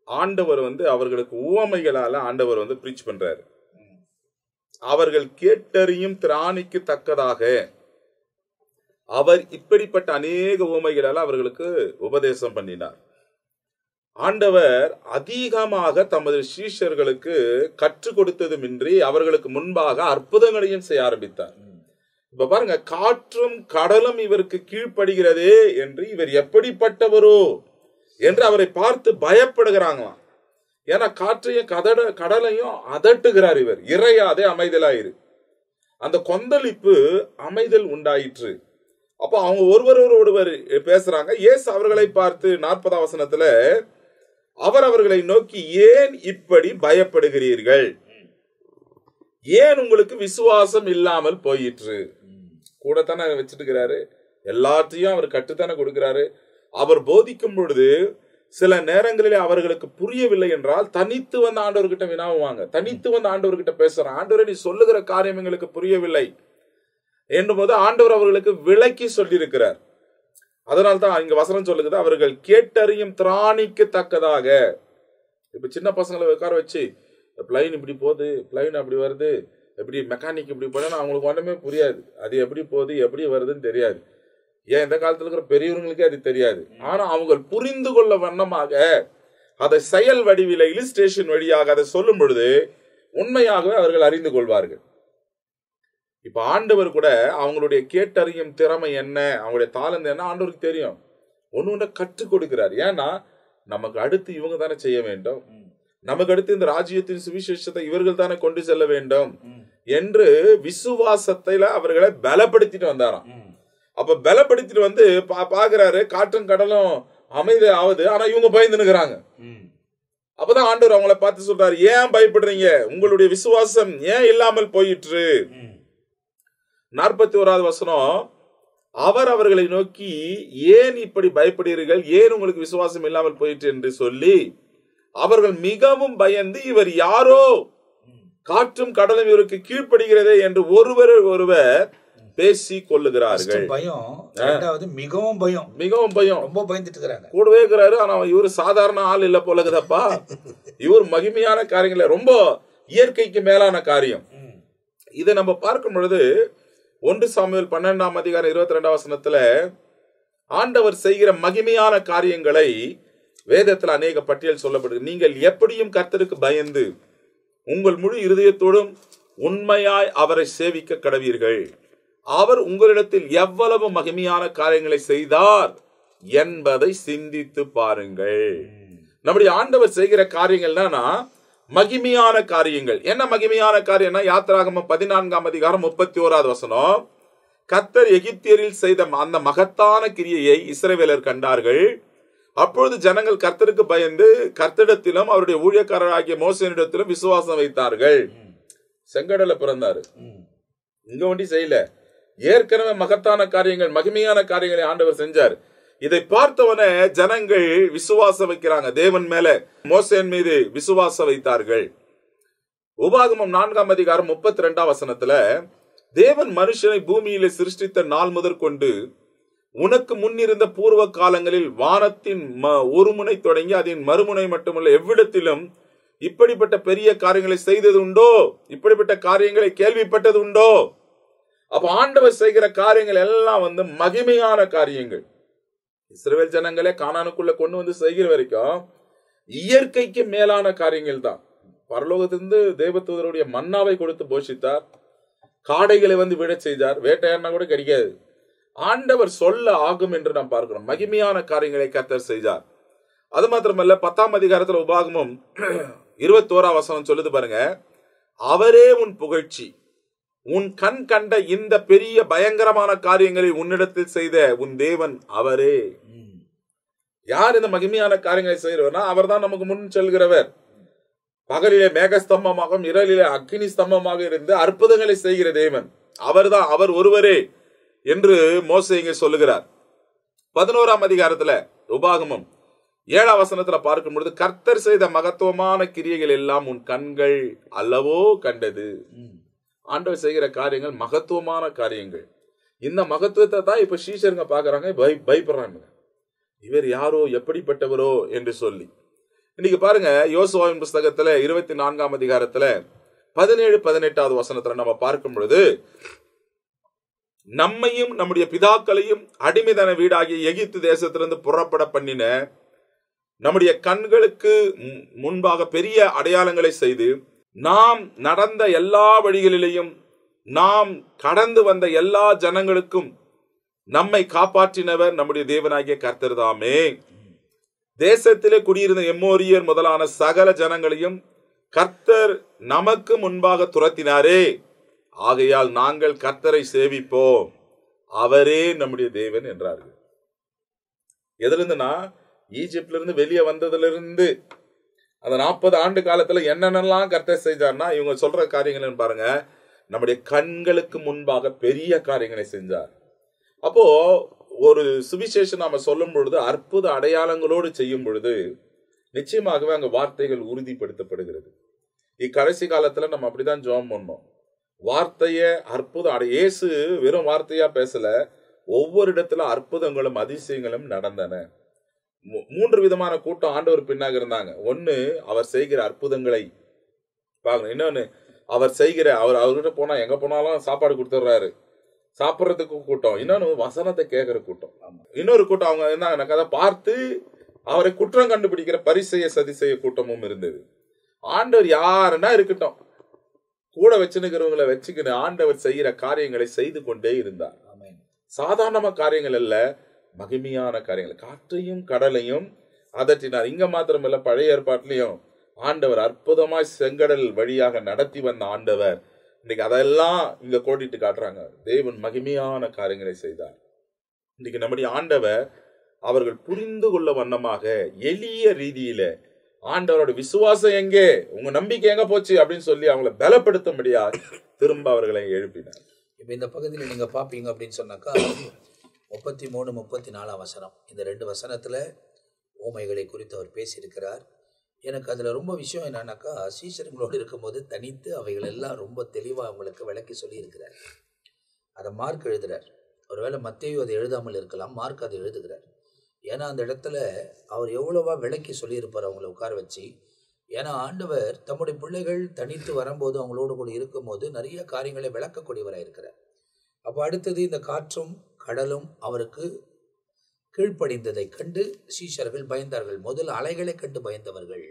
ஆண்டவர் அவர்களுக்கு உவமைகளால ஆண்டவர் பிரீச் பண்றாரு. அவர்கள் கேட்டறியும் திராணிக்கு தக்கதாக அவர் இப்படிப்பட்ட அநேக உவமைகளால் அவர்களுக்கு உபதேசம் பண்ணினார். ஆண்டவர் அதிகமாக தமது சீஷர்களுக்கு கற்றுக் கொடுத்ததுமின்றி அவர்களுக்கு முன்பாக அற்புதங்களையும் செய்ய ஆரம்பித்தார். இப்ப பாருங்க, காற்றும் கடலும் இவருக்கு கீழ்ப்படுகிறதே என்று இவர் எப்படிப்பட்டவரோ என்று அவரை பார்த்து பயப்படுகிறாங்களாம். ஏன்னா காற்றையும் கடலையும் அதட்டுகிறார் இவர். இறையாதே அமைதலாயிரு. அந்த கொந்தளிப்பு அமைதல் உண்டாயிற்று. அப்போ அவங்க ஒருவர் பேசுறாங்க. இயேசு அவர்களை பார்த்து 40ஆம் வசனத்துல அவர்களை நோக்கி, ஏன் இப்படி பயப்படுகிறீர்கள்? ஏன் உங்களுக்கு விசுவாசம் இல்லாமல் போயிற்று? கூடத்தானே வச்சுட்டு இருக்கிறாரு. எல்லாத்தையும் அவர் கட்டுத்தானே கொடுக்கிறாரு. அவர் போதிக்கும் பொழுது சில நேரங்களிலே அவர்களுக்கு புரியவில்லை என்றால் தனித்து வந்து ஆண்டவர்கிட்ட வினாவுவாங்க. தனித்து வந்து ஆண்டவர்கிட்ட பேசுறாங்க. ஆண்டவரே, நீ சொல்லுகிற காரியம் எங்களுக்கு புரியவில்லை என்றும்போது ஆண்டவர் அவர்களுக்கு விளக்கி சொல்லியிருக்கிறார். அதனால்தான் இங்க வசனம் சொல்லுகிறது, அவர்கள் கேட்டறியும் திராணிக்கு தக்கதாக. இப்ப சின்ன பசங்களை உட்கார வச்சு பிளைன் இப்படி போகுது, பிளைன் அப்படி வருது, எப்படி மெக்கானிக் இப்படி போனா அவங்களுக்கு ஒன்றுமே புரியாது. அது எப்படி போகுது, எப்படி வருதுன்னு தெரியாது. ஏன் இந்த காலத்துல இருக்கிற பெரியவங்களுக்கே அது தெரியாது. ஆனா அவங்க புரிந்து கொள்ள வண்ணமாக அதை செயல் வடிவில இலிஸ்ட்ரேஷன் வழியாக அதை சொல்லும் பொழுது உண்மையாகவே அவர்கள் அறிந்து கொள்வார்கள். இப்ப ஆண்டவர் கூட அவங்களுடைய கேட்டறியும் திறமை என்ன, அவங்களுடைய தாளந்து என்ன ஆண்டவருக்கு தெரியும். ஒண்ணு கற்றுக் கொடுக்கிறார். ஏன்னா நமக்கு அடுத்து இவங்க தானே செய்ய வேண்டும், நமக்கு அடுத்து இந்த ராஜ்யத்தின் சுவிசேஷத்தை இவர்கள் தானே கொண்டு செல்ல வேண்டும் என்று விசுவாசத்தில அவர்களை பலப்படுத்திட்டு வந்தாராம். அப்ப பலப்படுத்திட்டு வந்து பாக்குறாரு, காற்றும் கடலும் அமைதி ஆகுது, ஆனா இவங்க பயந்து நிற்கிறாங்க. அப்பதான் ஆண்டவர் அவங்களை பார்த்து சொல்றாரு, ஏன் பயப்படுறீங்க? உங்களுடைய விசுவாசம் ஏன் இல்லாமல் போயிற்று? 41வது வசனம், அவர் அவர்களை நோக்கி, ஏன் இப்படி பயப்படுகிறீர்கள்? ஏன் உங்களுக்கு விசுவாசம் இல்லாமல் போயிற்று என்று சொல்லி அவர்கள் மிகவும் பயந்து, இவர் யாரோ, காற்றும் கடலும் இவருக்கு கீழ்ப்படுகிறதே என்று ஒருவர் பேசி கொள்ளுகிறார்கள்.
மிகவும் பயம், ரொம்ப பயந்துட்டு இருக்கிறாங்க.
கூடவே இருக்கிறாரு. ஆனா இவரு சாதாரண ஆள் இல்ல போலகுதப்பா. இவர் மகிமையான காரியங்கள, ரொம்ப இயற்கைக்கு மேலான காரியம். இதை நம்ம பார்க்கும் பொழுது 1 சாமுவேல் 12ஆம் அதிகாரம் 22ஆம் வசனத்துல ஆண்டவர் செய்கிற மகிமையான காரியங்களை வேதத்தில் அநேக பட்டியல் சொல்லப்படுது. நீங்கள் எப்படியும் கர்த்தருக்கு பயந்து உங்கள் முழு இருதயத்தோடும் உண்மையாய் அவரை சேவிக்க கடவீர்கள். அவர் உங்களிடத்தில் எவ்வளவு மகிமையான காரியங்களை செய்தார் என்பதை சிந்தித்து பாருங்கள். நம்முடைய ஆண்டவர் செய்கிற காரியங்கள்னா மகிமையான காரியங்கள். என்ன மகிமையான காரியம்னா, யாத்திராகமம் 14ஆம் அதிகாரம் 31வது வசனம், கர்த்தர் எகிப்தியரில் செய்த அந்த மகத்தான கிரியையை இஸ்ரவேலர் கண்டார்கள். அப்பொழுது ஜனங்கள் கர்த்தருக்கு பயந்து கர்த்தரிடத்திலும் அவருடைய ஊழியக்காரராகிய மோசேனிடத்திலும் விசுவாசம் வைத்தார்கள். செங்கடல பிறந்தாரு, இங்க ஒண்டி செய்யல. ஏற்கனவே மகத்தான காரியங்கள், மகிமையான காரியங்களை ஆண்டவர் செஞ்சார். இதை பார்த்தவன ஜனங்கள் விசுவாசம் வைக்கிறாங்க தேவன் மேல. மோசேன் மீது விசுவாசம் வைத்தார்கள். உபாகமம் 4ஆம் அதிகாரம் 32ஆம் வசனத்துல, தேவன் மனுஷனை பூமியிலே சிருஷ்டித்த நாள் முதற் கொண்டு உனக்கு முன்னிருந்த பூர்வ காலங்களில் வானத்தின் ஒரு முனை தொடங்கி அதன் மறுமுனை மட்டுமல்ல எவ்விடத்திலும் இப்படிப்பட்ட பெரிய காரியங்களை செய்தது உண்டோ, இப்படிப்பட்ட காரியங்களை கேள்விப்பட்டது உண்டோ. அப்ப ஆண்டவர் செய்கிற காரியங்கள் எல்லாம் மகிமையான காரியங்கள். இஸ்ரவேல் ஜனங்களே கானானுக்குள்ள கொண்டு வந்து செய்கிற வரைக்கும் இயற்கைக்கு மேலான காரியங்கள் தான். பரலோகத்திலிருந்து தேவதூதருடைய மன்னாவை கொடுத்து போஷித்தார். காடைகளை விட செய்தார். வேட்டையாடினா கூட கிடைக்காது. ஆண்டவர் சொல்ல ஆகும் என்று நாம் பார்க்கிறோம். மகிமையான காரியங்களை கர்த்தர் செய்தார். அது மாத்திரமல்ல, 10ஆம் அதிகாரத்தில் உபாகமம் 21ஆம் வசனம் சொல்லுது பாருங்க, அவரே உன் புகழ்ச்சி, உன் கண் கண்ட இந்த பெரிய பயங்கரமான காரியங்களை உன்னிடத்தில் செய்த உன் தேவன் அவரே. யார் இந்த மகிமையான காரியங்களை செய்கிறவர்னா அவர் தான் நமக்கு முன் செல்கிறவர். பகலிலே மேகஸ்தம்பமாகவும் இரவிலே அக்கினி ஸ்தம்பமாக இருந்து அற்புதங்களை செய்கிற தேவன் அவர்தான், அவர் ஒருவரே என்று மோசே இங்கே சொல்லுகிறார். 11ஆம் அதிகாரத்துல உபாகமம் 7ஆம் வசனத்துல பார்க்கும் பொழுது, கர்த்தர் செய்த மகத்துவமான கிரியைகள் எல்லாம் உன் கண்கள் அல்லவோ கண்டது. ஆண்டவர் செய்கிற காரியங்கள் மகத்துவமான காரியங்கள். இந்த மகத்துவத்தை தான் இப்ப சீஷருங்க பாக்குறாங்க, பயப்படுறாங்க. இவர் யாரோ, எப்படிப்பட்டவரோ என்று சொல்லி. இன்னைக்கு பாருங்க, யோசுவாவின் புஸ்தகத்துல 24ஆம் அதிகாரத்துல 17-18வது வசனத்துல நம்ம பார்க்கும் பொழுது, நம்மையும் நம்முடைய பிதாக்களையும் அடிமைதன வீடாகிய எகிப்து தேசத்திலிருந்து புறப்பட பண்ணின நம்முடைய கண்களுக்கு முன்பாக பெரிய அடையாளங்களை செய்து நாம் நடந்த எல்லா வழிகளிலேயும் நாம் கடந்து வந்த எல்லா ஜனங்களுக்கும் நம்மை காப்பாற்றினவர் நம்முடைய தேவனாகிய கர்த்தர் தாமே. தேசத்திலே குடியிருந்த எம்மோரியர் முதலான சகல ஜனங்களையும் கர்த்தர் நமக்கு முன்பாக துரத்தினாரே. ஆகையால் நாங்கள் கர்த்தரை சேவிப்போம், அவரே நம்முடைய தேவன் என்றார்கள். எதிலிருந்துனா, ஈஜிப்ட்ல இருந்து வெளியே வந்ததிலிருந்து அந்த 40 ஆண்டு காலத்துல என்னென்னலாம் கர்த்தர் செஞ்சார்னா, இவங்க சொல்ற காரியங்கள் பாருங்க, நம்முடைய கண்களுக்கு முன்பாக பெரிய காரியங்களை செஞ்சார். அப்போ ஒரு சுவிசேஷம் நாம சொல்லும் பொழுது, அற்புத அடையாளங்களோடு செய்யும் பொழுது நிச்சயமாகவே அங்க வார்த்தைகள் உறுதிப்படுத்தப்படுகிறது. இக்கடைசி காலத்துல நம்ம அப்படிதான் ஜெபம் பண்ணோம். வார்த்தைய அற்புதம் இயேசு வெறும் வார்த்தையா பேசல, ஒவ்வொரு இடத்துல அற்புதங்களும் அதிசயங்களும் நடந்தன. 3 விதமான கூட்டம் ஆண்டவர் பின்னாக இருந்தாங்க. ஒன்னு, அவர் செய்கிற அற்புதங்களை பார்க்கணும். இன்னொன்னு, அவர் செய்கிற அவர்கிட்ட போனா எங்க போனாலும் சாப்பாடு கொடுத்துட்றாரு, சாப்பிட்றதுக்கு கூட்டம். இன்னொன்னு, வசனத்தை கேட்கிற கூட்டம். இன்னொரு கூட்டம் அவங்க இருந்தாங்க, அதை பார்த்து அவரை குற்றம் கண்டுபிடிக்கிற பரிசெய்ய சதிசெய்ய கூட்டமும் இருந்தது. ஆண்டவர் யாருன்னா இருக்கட்டும், கூட வச்சுக்கிறவங்களை வச்சுக்கிட்டு ஆண்டவர் செய்கிற காரியங்களை செய்து கொண்டே இருந்தார். சாதாரண காரியங்கள் அல்ல, மகிமையான காரியங்கள். காற்றையும் கடலையும் அதற்றினார். இங்க மாத்திரமல்ல, பழைய ஏற்பாட்டிலையும் ஆண்டவர் அற்புதமாய் செங்கடல் வழியாக நடத்தி வந்த ஆண்டவர். இன்னைக்கு அதெல்லாம் இங்க கோடிட்டு காட்டுறாங்க. தேவன் மகிமையான காரியங்களை செய்தார். இன்னைக்கு நம்முடைய ஆண்டவர் அவர்கள் புரிந்து கொள்ள வண்ணமாக எளிய ரீதியில ஆண்டவரோட விசுவாசம் எங்கே, உங்க நம்பிக்கை எங்க போச்சு அப்படின்னு சொல்லி அவங்களை பலப்படுத்தும்படியாக திரும்ப அவர்களை எழுப்பினார்.
இப்ப இந்த பகுதியில் நீங்க பாப்பீங்க அப்படின்னு சொன்னாக்கா 33-34 வசனம், இந்த 2 வசனத்துல ஊமைகளை குறித்து அவர் பேசியிருக்கிறார். எனக்கு அதுல ரொம்ப விஷயம் என்னன்னாக்கா, சீஷர்களோடு இருக்கும்போது தனித்து அவைகள் எல்லாம் ரொம்ப தெளிவா அவங்களுக்கு விளக்கி சொல்லி இருக்கிறார். அதை மார்க் எழுதுறார். ஒருவேளை மத்தேயு அதை எழுதாமல் இருக்கலாம், மார்க் அதை எழுதுகிறார். ஏன்னா அந்த இடத்துல அவர் எவ்வளவா விளக்கி சொல்லியிருப்பார் அவங்களை உட்கார வச்சு. ஏன்னா ஆண்டவர் தம்முடைய பிள்ளைகள் தனித்து வரும்போது அவங்களோடு கூட இருக்கும்போது நிறைய காரியங்களை விளக்கக்கூடியவராக இருக்கிறார். அப்போ அடுத்தது இந்த காற்றும் கடலும் அவருக்கு கீழ்ப்படிந்ததை கண்டு சீஷர்கள் பயந்தார்கள். முதல் அலைகளை கண்டு பயந்தவர்கள்,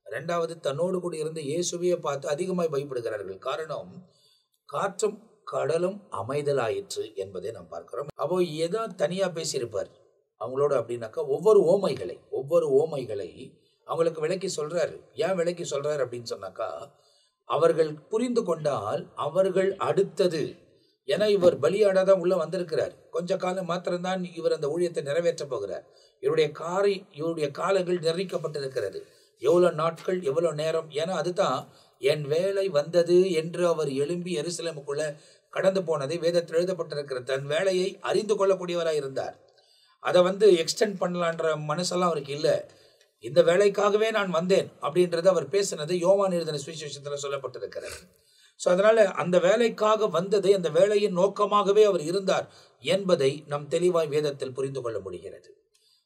இரண்டாவது தன்னோடு கூட இருந்து இயேசுவையே பார்த்து அதிகமாய் பயப்படுகிறார்கள். காரணம், காற்றும் கடலும் அமைதலாயிற்று என்பதை நாம் பார்க்கிறோம். அப்போ ஏதோ தனியா பேசியிருப்பார் அவங்களோட அப்படின்னாக்கா ஒவ்வொரு ஓமைகளை அவங்களுக்கு விளக்கி சொல்றாரு. ஏன் விளக்கி சொல்றாரு அப்படின்னு சொன்னாக்கா, அவர்கள் புரிந்து கொண்டால் அவர்கள் அடுத்தது, ஏன்னா இவர் பலியாடாதான் உள்ள வந்திருக்கிறார், கொஞ்ச காலம் மாத்திரம்தான் இவர் அந்த ஊழியத்தை நிறைவேற்ற போகிறார். இவருடைய காலங்கள் நிர்ணயிக்கப்பட்டிருக்கிறது. எவ்வளவு நாட்கள், எவ்வளவு நேரம், ஏன்னா அதுதான் என் வேலை வந்தது என்று அவர் எழும்பி எருசலேமுக்குள்ள கடந்து போனதை வேதத்தில் எழுதப்பட்டிருக்கிற தன் வேலையை அறிந்து கொள்ளக்கூடியவராக இருந்தார். அதை எக்ஸ்டெண்ட் பண்ணலான்ற மனசெல்லாம் அவருக்கு இல்லை. இந்த வேலைக்காகவே நான் வந்தேன் அப்படின்றத அவர் பேசினது யோவான் எழுதின சுவிசேஷத்தில் சொல்லப்பட்டிருக்கிறது. ஸோ அதனால அந்த வேலைக்காக வந்ததை, அந்த வேலையின் நோக்கமாகவே அவர் இருந்தார் என்பதை நம் தெளிவாய் வேதத்தில் புரிந்து கொள்ள முடிகிறது.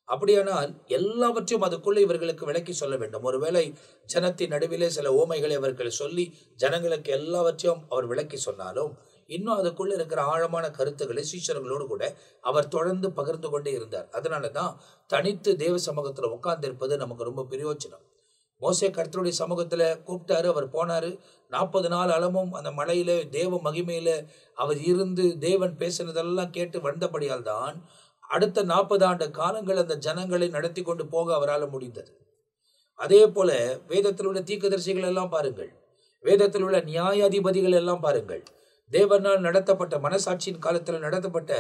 அப்படியானால் எல்லாவற்றையும் அதுக்குள்ளே இவர்களுக்கு விளக்கி சொல்ல வேண்டும். ஒருவேளை ஜனத்தின் நடுவிலே சில ஓமைகளை அவர்கள் சொல்லி ஜனங்களுக்கு எல்லாவற்றையும் அவர் விளக்கி சொன்னாலும், இன்னும் அதுக்குள்ள இருக்கிற ஆழமான கருத்துக்களை சீஷர்களோடு கூட அவர் தொடர்ந்து பகிர்ந்து கொண்டே இருந்தார். அதனாலதான் தனித்து தேவ சமூகத்துல உட்கார்ந்து இருப்பது நமக்கு ரொம்ப பிரயோஜனம். மோசே கர்த்தருடைய சமூகத்துல கூப்பிட்டாரு, அவர் போனாரு. 40 நாள் அளவும் அந்த மலையில தேவ மகிமையில அவர் இருந்து தேவன் பேசினதெல்லாம் கேட்டு வந்தபடியால் தான் அடுத்த 40 ஆண்டு காலங்கள் அந்த ஜனங்களை நடத்தி கொண்டு போக அவரால் முடிந்தது. அதே போல வேதத்தில் உள்ள தீர்க்கதரிசிகள் எல்லாம் பாருங்கள், வேதத்தில் உள்ள நியாயாதிபதிகள் எல்லாம் பாருங்கள், தேவனால் நடத்தப்பட்ட, மனசாட்சியின் காலத்தில் நடத்தப்பட்ட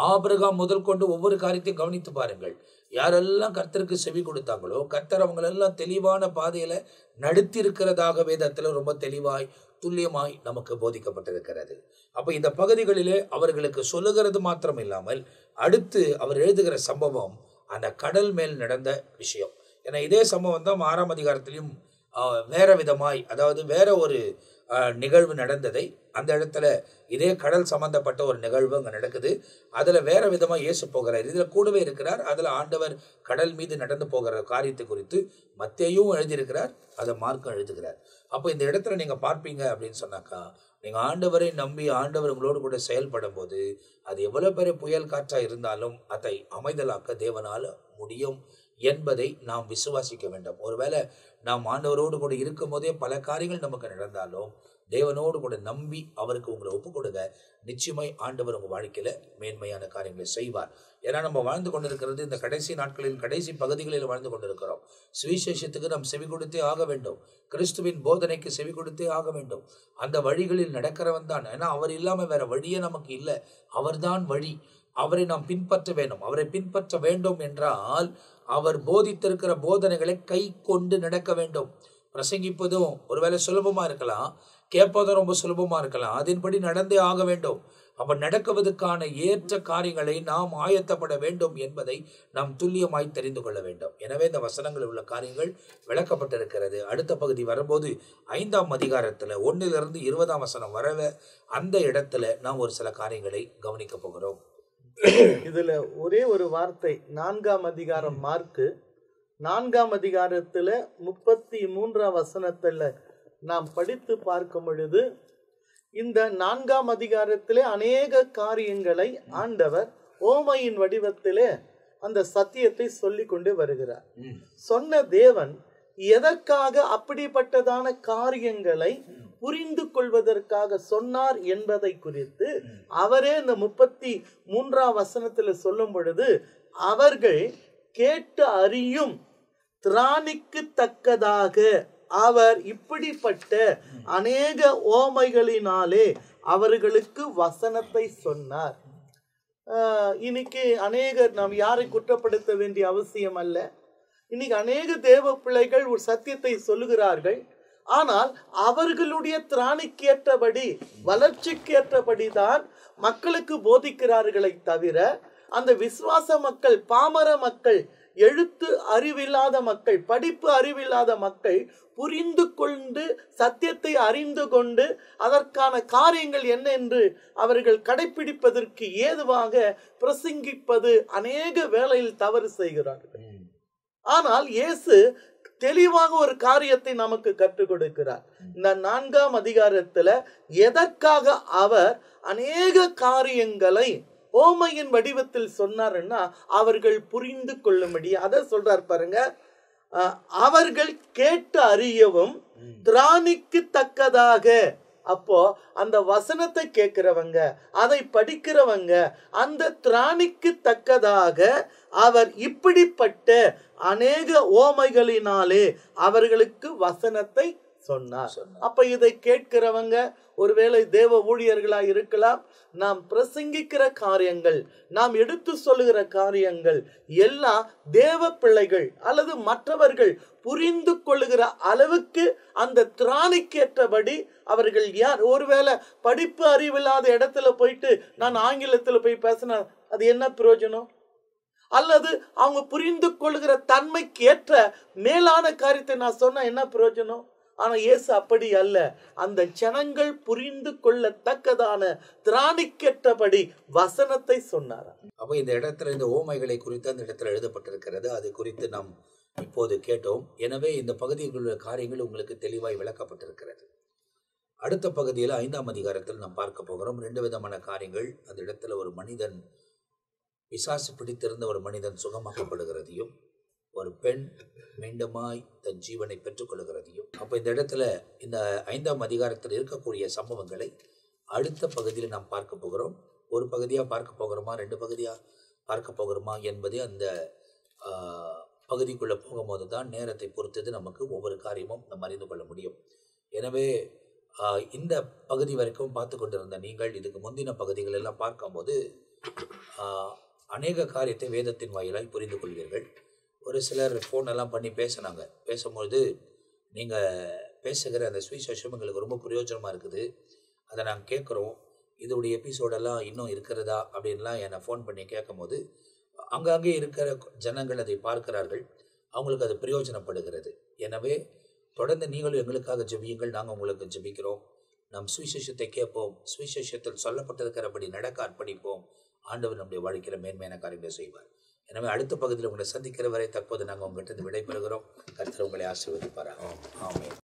ஆபிரகாம் முதல் கொண்டு ஒவ்வொரு காரியத்தையும் கவனித்து பாருங்கள். யாரெல்லாம் கர்த்தருக்கு செவி கொடுத்தாங்களோ கர்த்தர் அவங்களெல்லாம் தெளிவான பாதையில நடத்தி இருக்கிறதாக வேதத்துல ரொம்ப தெளிவாய் துல்லியமாய் நமக்கு போதிக்கப்பட்டிருக்கிறது. அப்ப இந்த பகுதிகளிலே அவர்களுக்கு சொல்லுகிறது மாத்திரம் இல்லாமல் அடுத்து அவர் எழுதுகிற சம்பவம் அந்த கடல் மேல் நடந்த விஷயம். ஏன்னா இதே சம்பவம் தான் 6ஆம் அதிகாரத்திலையும் வேற விதமாய், அதாவது வேற ஒரு நிகழ்வு நடந்ததை, அந்த இடத்துல இதே கடல் சம்பந்தப்பட்ட ஒரு நிகழ்வு அங்கே நடக்குது. அதில் வேற விதமாக இயேசு போகிறார், இதில் கூடவே இருக்கிறார். அதில் ஆண்டவர் கடல் மீது நடந்து போகிற காரியத்தை குறித்து மத்தேயும் எழுதியிருக்கிறார், அதை மார்க்கும் எழுதுகிறார். அப்போ இந்த இடத்துல நீங்கள் பார்ப்பீங்க அப்படின்னு சொன்னாக்கா, நீங்கள் ஆண்டவரை நம்பி ஆண்டவர் உங்களோடு கூட செயல்படும் போது அது எவ்வளோ பெரிய புயல் காற்றாக இருந்தாலும் அதை அமைதலாக்க தேவனால் முடியும் என்பதை நாம் விசுவாசிக்க வேண்டும். ஒருவேளை நாம் ஆண்டவரோடு கூட இருக்கும் போதே பல காரியங்கள் நமக்கு நடந்தாலும் தேவனோடு கூட நம்பி அவருக்கு உங்களை ஒப்பு கொடுங்க, நிச்சயமாய் ஆண்டவர் உங்கள் வாழ்க்கையில மேன்மையான காரியங்களை செய்வார். ஏன்னா நம்ம வாழ்ந்து கொண்டிருக்கிறது இந்த கடைசி நாட்களில் கடைசி பகுதிகளில் வாழ்ந்து கொண்டிருக்கிறோம். சுவிசேஷத்துக்கு நாம் செவி கொடுத்தே ஆக வேண்டும், கிறிஸ்துவின் போதனைக்கு செவி கொடுத்தே ஆக வேண்டும். அந்த வழிகளில் நடக்கிறவன் தான், ஏன்னா அவர் இல்லாமல் வேற வழியே நமக்கு இல்லை. அவர்தான் வழி, அவரை நாம் பின்பற்ற வேண்டும். அவரை பின்பற்ற வேண்டும் என்றால் அவர் போதித்திருக்கிற போதனைகளை கை கொண்டு நடக்க வேண்டும். பிரசங்கிப்பதும் ஒருவேளை சுலபமா இருக்கலாம், கேட்பதும் ரொம்ப சுலபமா இருக்கலாம், அதன்படி நடந்தே ஆக வேண்டும். அப்ப நடக்குவதற்கான ஏற்ற காரியங்களை நாம் ஆயத்தப்பட வேண்டும் என்பதை நாம் துல்லியமாய் தெரிந்து கொள்ள வேண்டும். எனவே இந்த வசனங்களில் உள்ள காரியங்கள் விளக்கப்பட்டிருக்கிறது. அடுத்த பகுதி வரும்போது 5ஆம் அதிகாரத்துல 1 - 20 வசனம் வரவே அந்த இடத்துல நாம் ஒரு சில காரியங்களை கவனிக்க போகிறோம்.
இதுல ஒரே ஒரு வார்த்தை, 4ஆம் அதிகாரம் மார்க்கு 4ஆம் அதிகாரத்துல 33ஆம் வசனத்துல நாம் படித்து பார்க்கும் பொழுது, இந்த 4ஆம் அதிகாரத்திலே அநேக காரியங்களை ஆண்டவர் ஓமையின் வடிவத்திலே அந்த சத்தியத்தை சொல்லி கொண்டு வருகிறார். சொன்ன தேவன் எதற்காக அப்படிப்பட்டதான காரியங்களை புரிந்து கொள்வதற்காக சொன்னார் என்பதை குறித்து அவரே இந்த 33ஆம் வசனத்துல சொல்லும் பொழுது, அவர்கள் கேட்டு அறியும் திராணிக்கு தக்கதாக அவர் இப்படிப்பட்ட அநேக ஓமைகளினாலே அவர்களுக்கு வசனத்தை சொன்னார். இன்னைக்கு அநேகர், நாம் யாரை குற்றப்படுத்த வேண்டிய அவசியம் அல்ல, இன்னைக்கு அநேக தேவ பிள்ளைகள் ஒரு சத்தியத்தை சொல்லுகிறார்கள். ஆனால் அவர்களுடைய திராணிக்கேற்றபடி, வளர்ச்சிக்கேற்றபடிதான் மக்களுக்கு போதிக்கிறார்களை தவிர, அந்த விசுவாச மக்கள், பாமர மக்கள், எழுத்து அறிவில்லாத மக்கள், படிப்பு அறிவில்லாத மக்கள் புரிந்து கொண்டு சத்தியத்தை அறிந்து கொண்டு அதற்கான காரியங்கள் என்ன என்று அவர்கள் கடைபிடிப்பதற்கு ஏதுவாக பிரசங்கிப்பது அநேக வேளையில் தவறு செய்கிறார்கள். ஆனால் இயேசு தெளிவாக ஒரு காரியத்தை நமக்கு கற்றுக் கொடுக்கிறார். இந்த 4ஆம் அதிகாரத்துல எதற்காக அவர் அநேக காரியங்களை ஓமையின் வடிவத்தில் சொன்னாருன்னா அவர்கள் புரிந்து கொள்ளும்படி. அதை சொல்றார் பாருங்க, அவர்கள் கேட்டு அறியவும் திராணிக்கு தக்கதாக. அப்போ அந்த வசனத்தை கேட்கிறவங்க, அதை படிக்கிறவங்க, அந்த திராணிக்கு தக்கதாக அவர் இப்படிப்பட்ட அநேக ஓமைகளினாலே அவர்களுக்கு வசனத்தை சொன்னார். அப்ப இதை கேட்கிறவங்க ஒருவேளை தேவ ஊழியர்களா இருக்கலாம். நாம் பிரசங்கிக்கிற காரியங்கள், நாம் எடுத்து சொல்லுகிற காரியங்கள் எல்லாம் தேவ பிள்ளைகள் அல்லது மற்றவர்கள் புரிந்து கொள்ளுகிற அளவுக்கு அந்த திராணிக்கேற்றபடி அவர்கள் யார். ஒருவேளை படிப்பு அறிவில்லாத இடத்துல போயிட்டு நான் ஆங்கிலத்தில் போய் பேசினா அது என்ன பிரயோஜனம்? அல்லது அவங்க புரிந்து கொள்ளுகிற தன்மைக்கு ஏற்ற மேலான காரியத்தை நான் சொன்னா என்ன பிரயோஜனம்? ஆனா இயேசு அப்படி அல்ல. அந்த ஜனங்கள் புரிந்து கொள்ளத்தக்கதான திராணிக்கேற்றபடி வசனத்தை சொன்னார்.
அப்ப இந்த இடத்துல இந்த ஓமைகளை குறித்து அந்த இடத்துல எழுதப்பட்டிருக்கிறது. அது குறித்து நாம் இப்போது கேட்டோம். எனவே இந்த பகுதியில் உள்ள காரியங்கள் உங்களுக்கு தெளிவாய் விளக்கப்பட்டிருக்கிறது. அடுத்த பகுதியில் 5ஆம் அதிகாரத்தில் நாம் பார்க்க போகிறோம். 2 விதமான காரியங்கள். அந்த இடத்துல ஒரு மனிதன், பிசாசு பிடித்திருந்த ஒரு மனிதன் சுகமாக்கப்படுகிறதையும், ஒரு பெண் மீண்டுமாய் தன் ஜீவனை பெற்றுக்கொள்கிறதையும். அப்போ இந்த இடத்துல இந்த 5ஆம் அதிகாரத்தில் இருக்கக்கூடிய சம்பவங்களை அடுத்த பகுதியில் நாம் பார்க்க போகிறோம். ஒரு பகுதியாக பார்க்க போகிறோமா, 2 பகுதியாக பார்க்க போகிறோமா என்பதை அந்த பகுதிக்குள்ளே போகும்போது தான் நேரத்தை பொறுத்தது நமக்கு ஒவ்வொரு காரியமும் நம்ம அறிந்து கொள்ள முடியும். எனவே இந்த பகுதி வரைக்கும் பார்த்து கொண்டிருந்த நீங்கள் இதுக்கு முந்தின பகுதிகள் எல்லாம் பார்க்கும்போது அநேக காரியத்தை வேதத்தின் வாயிலாய் புரிந்து கொள்வீர்கள். ஒரு சிலர் ஃபோனெல்லாம் பண்ணி பேசினாங்க. பேசும்பொழுது நீங்கள் பேசுகிற அந்த சுவிசேஷம் எங்களுக்கு ரொம்ப பிரயோஜனமாக இருக்குது, அதை நாங்கள் கேட்குறோம், இதோடைய எபிசோடெல்லாம் இன்னும் இருக்கிறதா அப்படின்லாம் என்னை ஃபோன் பண்ணி கேட்கும்போது அங்கங்கே இருக்கிற ஜனங்கள் அதை பார்க்கிறார்கள், அவங்களுக்கு அது பிரயோஜனப்படுகிறது. எனவே தொடர்ந்து நீங்களும் எங்களுக்காக ஜெபியுங்கள், நாங்கள் உங்களுக்கு ஜெபிக்கிறோம். நம் சுவிசேஷத்தை கேட்போம், சுவிசேஷத்தில் சொல்லப்பட்டிருக்கிறபடி நடக்க அர்ப்பணிப்போம். ஆண்டவர் நம்முடைய வாழ்க்கையில் மேன்மையான காரியங்களை செய்வார். எனவே அடுத்த பகுதியில் உங்களை சந்திக்கிற வரை தற்போது நாங்கள் உங்கள்கிட்ட விடைபெறுகிறோம். கர்த்தர் உங்களை ஆசீர்வதிப்பார். ஆமென்.